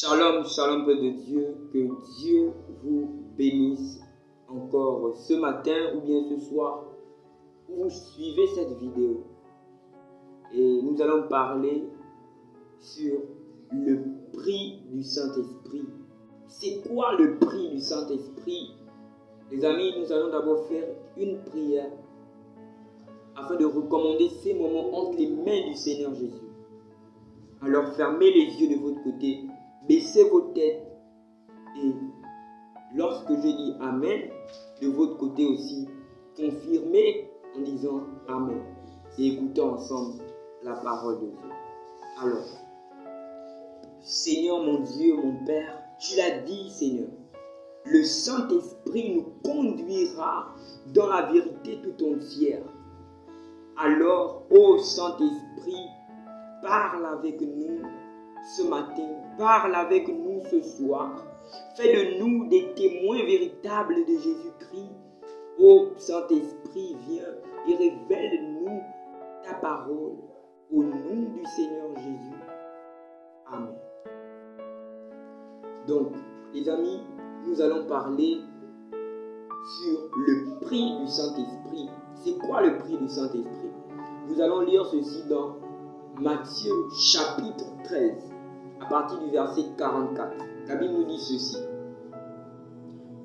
Shalom, shalom, peu de Dieu, que Dieu vous bénisse encore ce matin ou bien ce soir où vous suivez cette vidéo. Et nous allons parler sur le prix du Saint-Esprit. C'est quoi le prix du Saint-Esprit? Les amis, nous allons d'abord faire une prière afin de recommander ces moments entre les mains du Seigneur Jésus. Alors fermez les yeux de votre côté, baissez vos têtes et lorsque je dis Amen, de votre côté aussi, confirmez en disant Amen et écoutons ensemble la parole de Dieu. Alors, Seigneur mon Dieu, mon Père, tu l'as dit Seigneur, le Saint-Esprit nous conduira dans la vérité tout entière. Alors, ô Saint-Esprit, parle avec nous ce matin, parle avec nous ce soir. Fais de nous des témoins véritables de Jésus-Christ. Ô Saint-Esprit, viens et révèle-nous ta parole au nom du Seigneur Jésus. Amen. Donc, les amis, nous allons parler sur le prix du Saint-Esprit. C'est quoi le prix du Saint-Esprit? Nous allons lire ceci dans Matthieu chapitre 13, à partir du verset 44. La Bible nous dit ceci.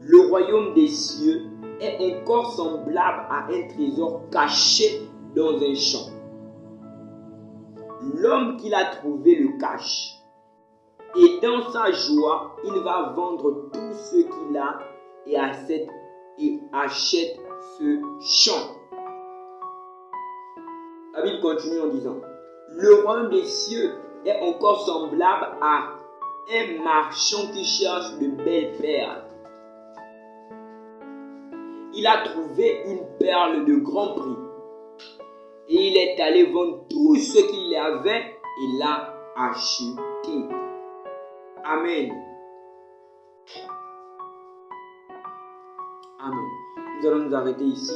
Le royaume des cieux est encore semblable à un trésor caché dans un champ. L'homme qui l'a trouvé le cache. Et dans sa joie, il va vendre tout ce qu'il a et achète ce champ. La Bible continue en disant, le royaume des cieux est encore semblable à un marchand qui cherche de belles perles. Il a trouvé une perle de grand prix et il est allé vendre tout ce qu'il avait et l'a acheté. Amen. Amen. Nous allons nous arrêter ici.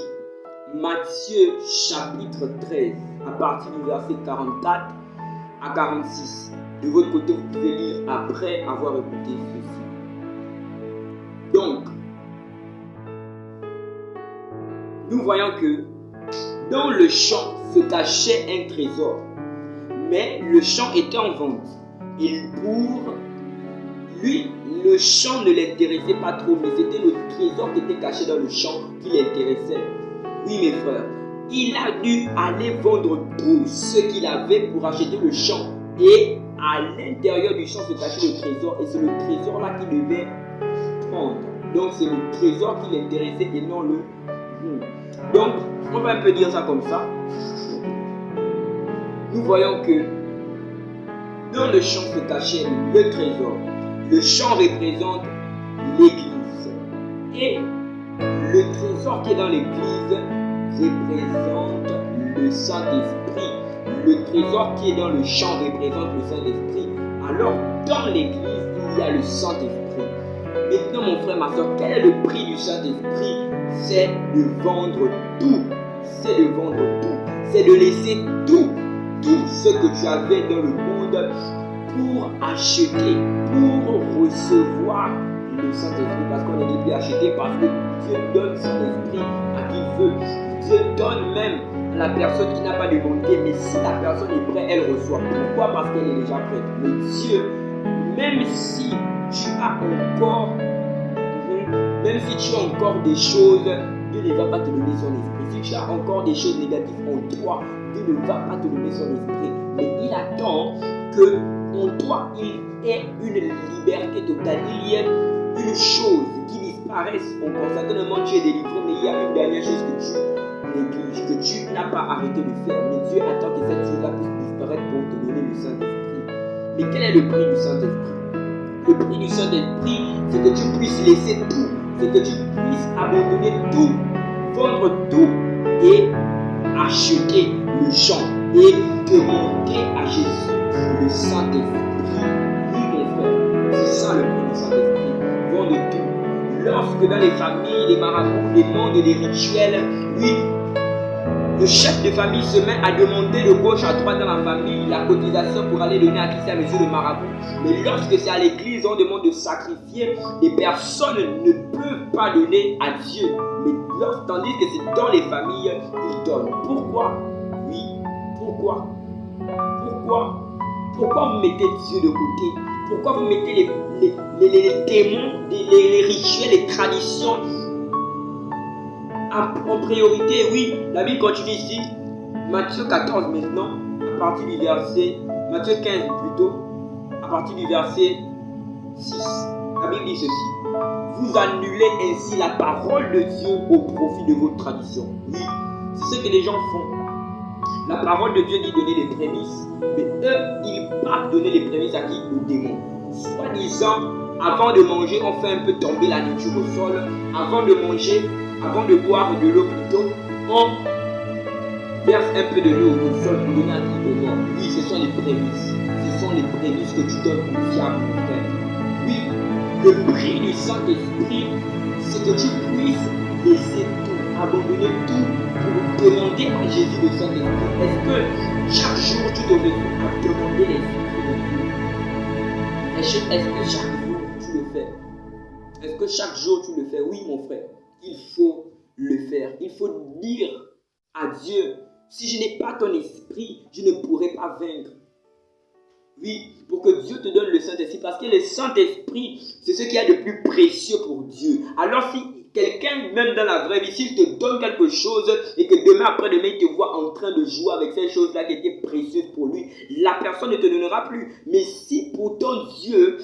Matthieu chapitre 13, à partir du verset 44 à 46. De votre côté, vous pouvez lire après avoir écouté ceci. Donc, nous voyons que dans le champ se cachait un trésor, mais le champ était en vente. Et pour lui, le champ ne l'intéressait pas trop, mais c'était le trésor qui était caché dans le champ qui l'intéressait. Oui, mes frères, il a dû aller vendre tout ce qu'il avait pour acheter le champ. Et à l'intérieur du champ se cachait le trésor. Et c'est le trésor là qu'il devait prendre. Donc c'est le trésor qui l'intéressait et non le... Donc, on va un peu dire ça comme ça. Nous voyons que dans le champ se cachait le trésor. Le champ représente l'église. Et le trésor qui est dans l'église représente le Saint-Esprit. Le trésor qui est dans le champ représente le Saint-Esprit. Alors, dans l'église, il y a le Saint-Esprit. Maintenant, mon frère, ma soeur, quel est le prix du Saint-Esprit? C'est de vendre tout. C'est de vendre tout. C'est de laisser tout ce que tu avais dans le monde pour acheter, pour recevoir le Saint-Esprit. Parce qu'on est libre d'acheter, parce que Dieu donne son esprit à qui il veut. Dieu donne même à la personne qui n'a pas demandé, mais si la personne est prête, elle reçoit. Pourquoi? Parce qu'elle est déjà prête. Mais Dieu, même si tu as encore des choses, Dieu ne va pas te donner son esprit. Si tu as encore des choses négatives en toi, Dieu ne va pas te donner son esprit. Mais il attend que en toi, il y ait une liberté totale. Il y ait une chose qui disparaisse encore. Certainement, tu es délivré, mais il y a une dernière chose que tu négliges, que tu n'as pas arrêté de faire. Mais Dieu attend que cette chose-là puisse disparaître pour te donner le Saint-Esprit. Mais quel est le prix du Saint-Esprit? Le prix du Saint-Esprit, c'est que tu puisses laisser tout. C'est que tu puisses abandonner tout, vendre tout et acheter le champ et demander à Jésus le Saint-Esprit. Oui, mon frère, c'est ça le prix du Saint-Esprit. Vendre tout. Lorsque dans les familles, les marabouts demandent des rituels, oui, Le chef de famille se met à demander de gauche à droite dans la famille la cotisation pour aller donner à qui c'est à mesure de marabout. Mais lorsque c'est à l'église, on demande de sacrifier, les personnes ne peuvent pas donner à Dieu. Mais tandis que c'est dans les familles, ils donnent. Pourquoi? Oui, pourquoi? Pourquoi vous mettez Dieu de côté? Pourquoi vous mettez les démons, les rituels, les traditions en priorité? Oui, la Bible continue ici, Matthieu 14 maintenant, à partir du verset, Matthieu 15 plutôt, à partir du verset 6. La Bible dit ceci: vous annulez ainsi la parole de Dieu au profit de votre tradition. Oui, c'est ce que les gens font. La parole de Dieu dit donner les prémices, mais eux, ils partent donner les prémices à qui? Aux démons. Soi-disant, avant de manger, on fait un peu tomber la nourriture au sol. Avant de manger, avant de boire de l'eau plutôt, on verse un peu de l'eau au sol pour donner à qui? Aux morts. Oui, ce sont les prémices. Ce sont les prémices que tu donnes pour le diable, mon frère. Oui, le prix du Saint-Esprit, c'est que tu puisses laisser tout, abandonner tout pour demander à Jésus le Saint-Esprit. Est-ce que chaque jour tu te retrouves à demander l'Esprit de Dieu? Est-ce que chaque jour tu le fais? Est-ce que chaque jour tu le fais? Oui, mon frère, il faut le faire. Il faut dire à Dieu: si je n'ai pas ton esprit, je ne pourrai pas vaincre. Oui, pour que Dieu te donne le Saint-Esprit, parce que le Saint-Esprit, c'est ce qu'il y a de plus précieux pour Dieu. Alors si quelqu'un, même dans la vraie vie, s'il te donne quelque chose et que demain après-demain, il te voit en train de jouer avec ces choses-là qui étaient précieuses pour lui, la personne ne te donnera plus. Mais si pour ton Dieu,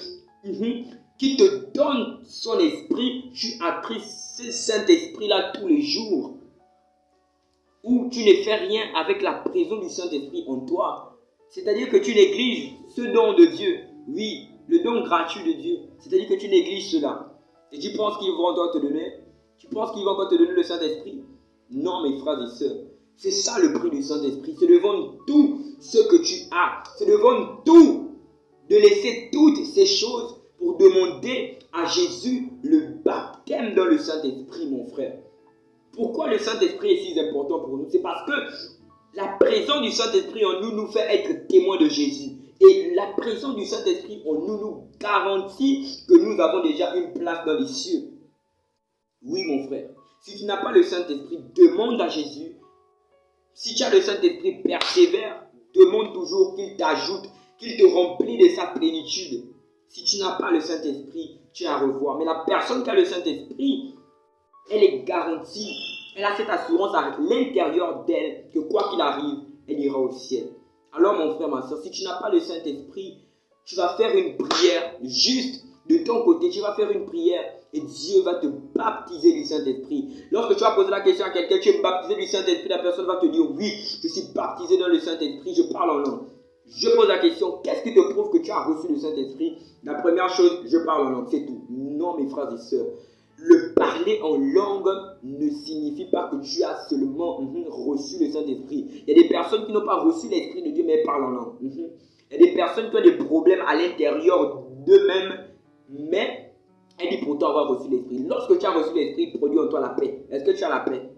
qui te donne son esprit, tu attristes ce Saint-Esprit-là tous les jours, où tu ne fais rien avec la présence du Saint-Esprit en toi, c'est-à-dire que tu négliges ce don de Dieu, oui, le don gratuit de Dieu, c'est-à-dire que tu négliges cela. Et tu penses qu'ils vont encore te donner? Tu penses qu'ils vont encore te donner le Saint-Esprit? Non, mes frères et sœurs, c'est ça le prix du Saint-Esprit, c'est de vendre tout ce que tu as, c'est de vendre tout, de laisser toutes ces choses pour demander à Jésus le baptême dans le Saint-Esprit, mon frère. Pourquoi le Saint-Esprit est si important pour nous? C'est parce que la présence du Saint-Esprit en nous nous fait être témoins de Jésus. Et la présence du Saint-Esprit en nous nous garantit que nous avons déjà une place dans les cieux. Oui, mon frère, si tu n'as pas le Saint-Esprit, demande à Jésus. Si tu as le Saint-Esprit, persévère, demande toujours qu'il t'ajoute, qu'il te remplit de sa plénitude. Si tu n'as pas le Saint-Esprit, tu es à revoir. Mais la personne qui a le Saint-Esprit, elle est garantie. Elle a cette assurance à l'intérieur d'elle que quoi qu'il arrive, elle ira au ciel. Alors mon frère, ma soeur, si tu n'as pas le Saint-Esprit, tu vas faire une prière juste de ton côté. Tu vas faire une prière et Dieu va te baptiser du Saint-Esprit. Lorsque tu vas poser la question à quelqu'un, tu es baptisé du Saint-Esprit, la personne va te dire oui, je suis baptisé dans le Saint-Esprit, je parle en langue. Je pose la question, qu'est-ce qui te prouve que tu as reçu le Saint-Esprit? La première chose, je parle en langue, c'est tout. Non, mes frères et sœurs. Le parler en langue ne signifie pas que tu as seulement reçu le Saint-Esprit. Il y a des personnes qui n'ont pas reçu l'Esprit de Dieu, mais elles parlent en langue. Il y a des personnes qui ont des problèmes à l'intérieur d'eux-mêmes, mais elles disent pourtant avoir reçu l'Esprit. Lorsque tu as reçu l'Esprit, il produit en toi la paix. Est-ce que tu as la paix?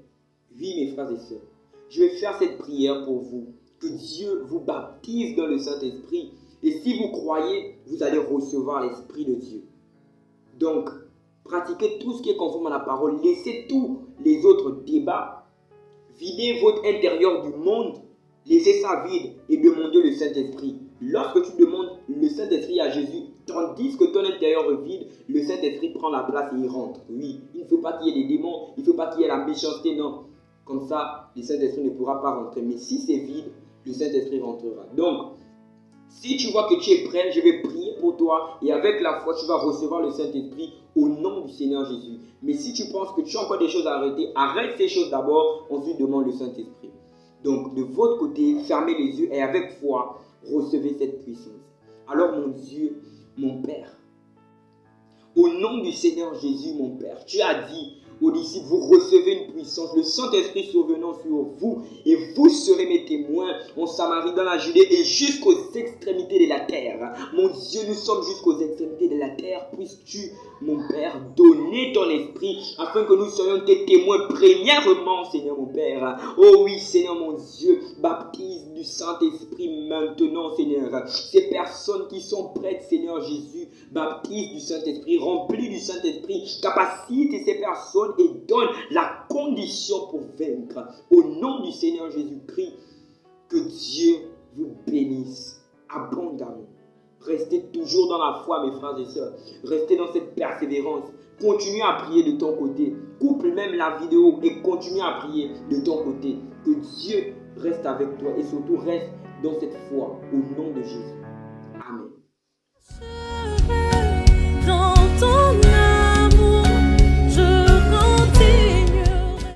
Oui, mes frères et sœurs. Je vais faire cette prière pour vous. Que Dieu vous baptise dans le Saint-Esprit. Et si vous croyez, vous allez recevoir l'Esprit de Dieu. Donc, pratiquez tout ce qui est conforme à la parole. Laissez tous les autres débats. Videz votre intérieur du monde. Laissez ça vide et demandez le Saint-Esprit. Lorsque tu demandes le Saint-Esprit à Jésus, tandis que ton intérieur est vide, le Saint-Esprit prend la place et il rentre. Oui, il ne faut pas qu'il y ait des démons, il ne faut pas qu'il y ait la méchanceté, non. Comme ça, le Saint-Esprit ne pourra pas rentrer. Mais si c'est vide, le Saint-Esprit rentrera. Donc, si tu vois que tu es prêt, je vais prier pour toi et avec la foi, tu vas recevoir le Saint-Esprit au nom du Seigneur Jésus. Mais si tu penses que tu as encore des choses à arrêter, arrête ces choses d'abord, ensuite demande le Saint-Esprit. Donc, de votre côté, fermez les yeux et avec foi, recevez cette puissance. Alors, mon Dieu, mon Père, au nom du Seigneur Jésus, mon Père, tu as dit aux disciples, vous recevez une puissance, le Saint-Esprit survenant sur vous, et vous serez mes témoins en Samarie, dans la Judée et jusqu'aux extrémités de la terre. Mon Dieu, nous sommes jusqu'aux extrémités de la terre, puisses-tu mon Père, donner ton esprit afin que nous soyons tes témoins premièrement, Seigneur mon Père. Oh oui, Seigneur mon Dieu, baptise du Saint-Esprit maintenant, Seigneur. Ces personnes qui sont prêtes, Seigneur Jésus, baptise du Saint-Esprit, remplis du Saint-Esprit, capacite ces personnes et donne la condition pour vaincre. Au nom du Seigneur Jésus-Christ, que Dieu vous bénisse abondamment. Restez toujours dans la foi, mes frères et sœurs. Restez dans cette persévérance. Continuez à prier de ton côté. Coupe même la vidéo et continue à prier de ton côté. Que Dieu reste avec toi et surtout reste dans cette foi au nom de Jésus. Amen.